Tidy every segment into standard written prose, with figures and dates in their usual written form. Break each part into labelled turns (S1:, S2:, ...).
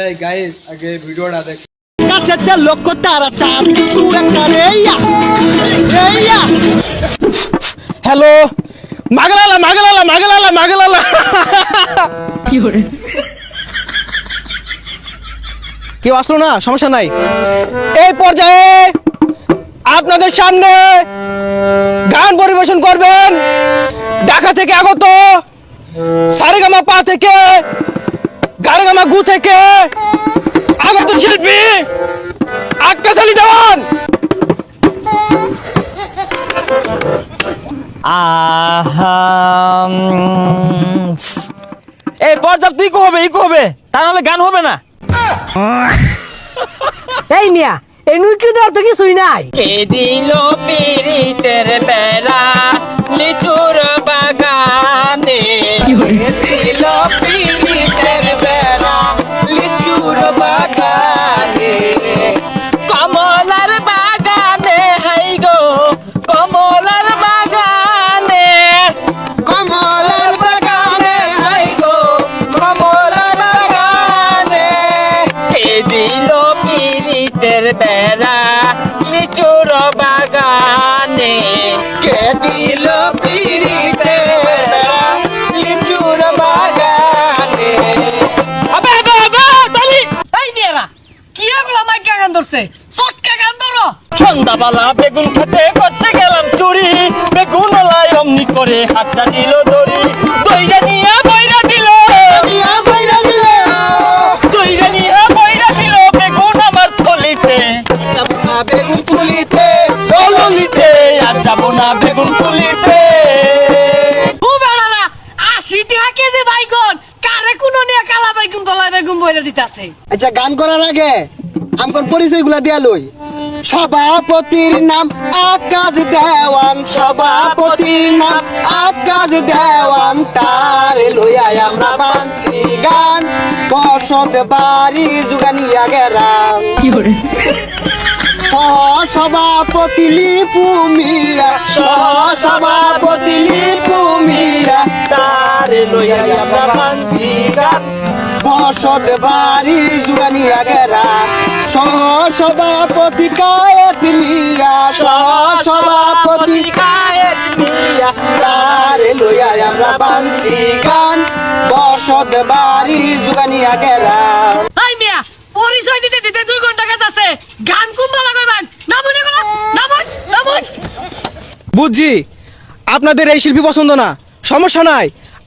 S1: এই গাইস আগে ভিডিওটা দেখ।
S2: কাশেতে লোক তারা চাঁদ তুই একটা রেইয়া রেইয়া
S3: হ্যালো মাগলালা মাগলালা মাগলালা মাগলালা
S4: কি করে
S3: কেউ আসলো না, সমস্যা নাই। এই পর্যায়ে আপনাদের সামনে গান পরিবেশন করবেন ঢাকা থেকে আগত সারেগামা পা থেকে গারেগামা গু থেকে আগত শিল্পী আক্কাস আলী দেওয়ান।
S4: এই পর্যাপ্ত ইকো হবে, ইকো হবে, তা নাহলে গান হবে না।
S5: এই মিয়া এই নুকি দেওয়ার তো কিছুই নাই।
S4: কে দিল পিরিতের বেড়া লিচুর বাগানে,
S2: দিল পিরিতের বেড়া লিচুর বাগানে
S4: কমলার বাগানে, হাই গো কমলার বাগানে,
S2: কমলার বাগানে হাই গো কমলার বাগানে
S4: কে দিল পিরিতের বেড়া লিচুর বাগানে।
S2: কে দিল পিরিতের বেড়া লিচুর বাগানে
S4: আবে আবে আবে তালি
S5: এই মিয়ারা কি এগুলো মাইকা গান ধরছে, চটকা গান ধরো।
S4: সন্ধ্যাবেলা বেগুন খেতে করতে গেলাম চুরি, বেগুন ওলাই অমনি করে হাতটা দিল দড়ি, দইরা নিয়ে বইরা দিল,
S2: ইয়া বাইরা দিল
S4: দইরা নিয়ে বইরা দিল বেগুন আমার থলিতে,
S2: বেগুন তুলিতে
S4: দললিতে আর যাবো না বেগুন তুলিতে।
S5: ও বেড়ারা 80 টাকা কেজি বাইগুন কারে কোন নিয়ে কালা বাইগুন দলাই বাইগুন বইরা দিতাছে।
S2: আচ্ছা গান করার আগে আমগর পরিচয়গুলা দিয়া লই। সভাপতির নাম আকাশ দেওয়ান, সভাপতির নাম আকাশ দেওয়ান, তার লইয়া আমরা বানছি গান বসত বাড়ি জুগানিয়া গেরাম।
S4: কি করে
S2: সভাপতি লিপু মিয়া, সভাপতি লিপু মিয়া,
S4: তার লইয়া আমরা বানছি গান,
S2: বসত বাড়ি জুগানিয়া গেরা। সভাপতি কায়েত মিয়া, সভাপতি
S4: কায়েত মিয়া,
S2: তার লইয়া আমরা বানছি গান বসত বাড়ি জুগানিয়া গেরা।
S5: এই মিয়া পরিচয় দিতে দিতে 2 ঘন্টা গেছে, গান কুম্বা লাগাইবেন নামুন এগুলো, নামুন নামুন।
S3: বুঝছি আপনাদের এই শিল্পী পছন্দ না, সমস্যা নাই।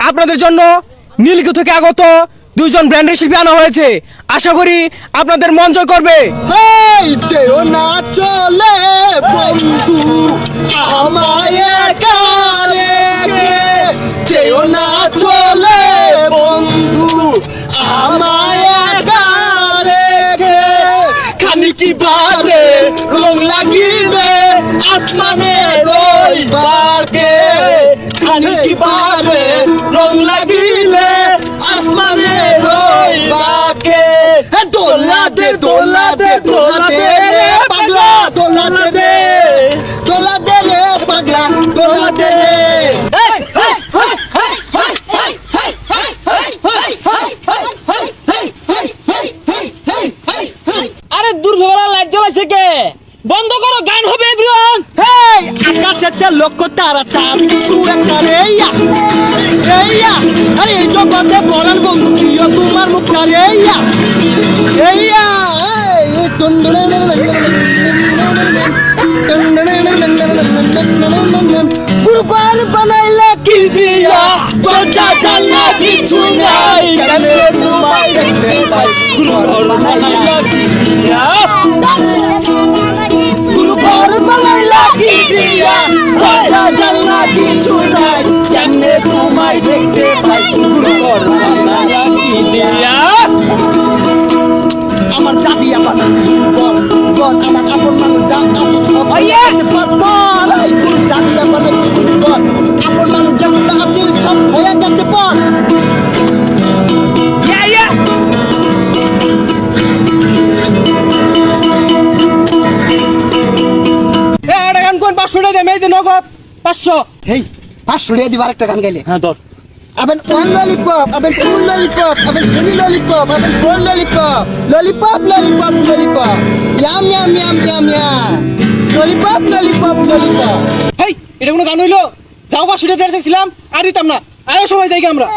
S3: আপনাদের জন্য নীলগিরি থেকে আগত 2 জন ব্র্যান্ডের শিল্পী আনা হয়েছে, আশা করি আপনাদের মন জয় করবে।
S2: এই যেও না চলে বন্ধু আমায় একা রেখে, যেও না চলে বন্ধু আমায় একা রেখে, খানিকি বারে রং লাগিবে আসমানে রইবাকে, খানিকি বারে রং লাগিলে আসমানে রইবাকে। দোলা দে দোলা দে দোলা দে রে পাগলা, দোলা দে রে দোলা দে রে পাগলা, দোলা দে রে।
S4: আরে দুর্ভেলা লাইট জ্বলাইছে কে, বন্ধ করো, গান হবে এভরিওয়ান।
S2: হেই আকাশেতে লোক তারা চাঁদ তুই একটা রেইয়া রেইয়া, আরে এই জগতে পরার বন্ধু কিও তোমার মুখটা রেইয়া রেইয়া। এই টন্ডনে গুরুকার বানাইলে কি দিয়া দরজা জানলা কিছু নাই, কেমনে তোমায় দেখতে পাই গুরুকার বানাইলা কি দিয়া, গুরুকার বানাইলা কি দিয়া দরজা জানলা কিছু নাই, কেমনে তোমায় দেখতে পাই গুরুকার বানাইলা কি দিয়া। আমার জাতিয়া পাতা গর গর আমার আপন মানুষ জাত আপন সব আছে পর পর, এই গুরু জাতিয়া পাতা গর আপন মানুষ যেগুলো আছে সব হয়ে গেছে পর।
S3: গান কোন 500 টাকা দেয়, এই যে নগদ 500।
S2: হেই 500 টাকা দিবার একটা গান গাইলে
S4: হ্যাঁ ধর
S2: aben one lollipop, aben two lollipop, aben three lollipop, aben four lollipop, lollipop, lollipop, lollipop, yum yum yum yum yum, lollipop, lollipop, lollipop.
S3: হেই এটা কোনো গান হইলো? যাও 500 টাকা দিয়েছিলাম আর দিতাম না, আয়ো সবাই যাই আমরা।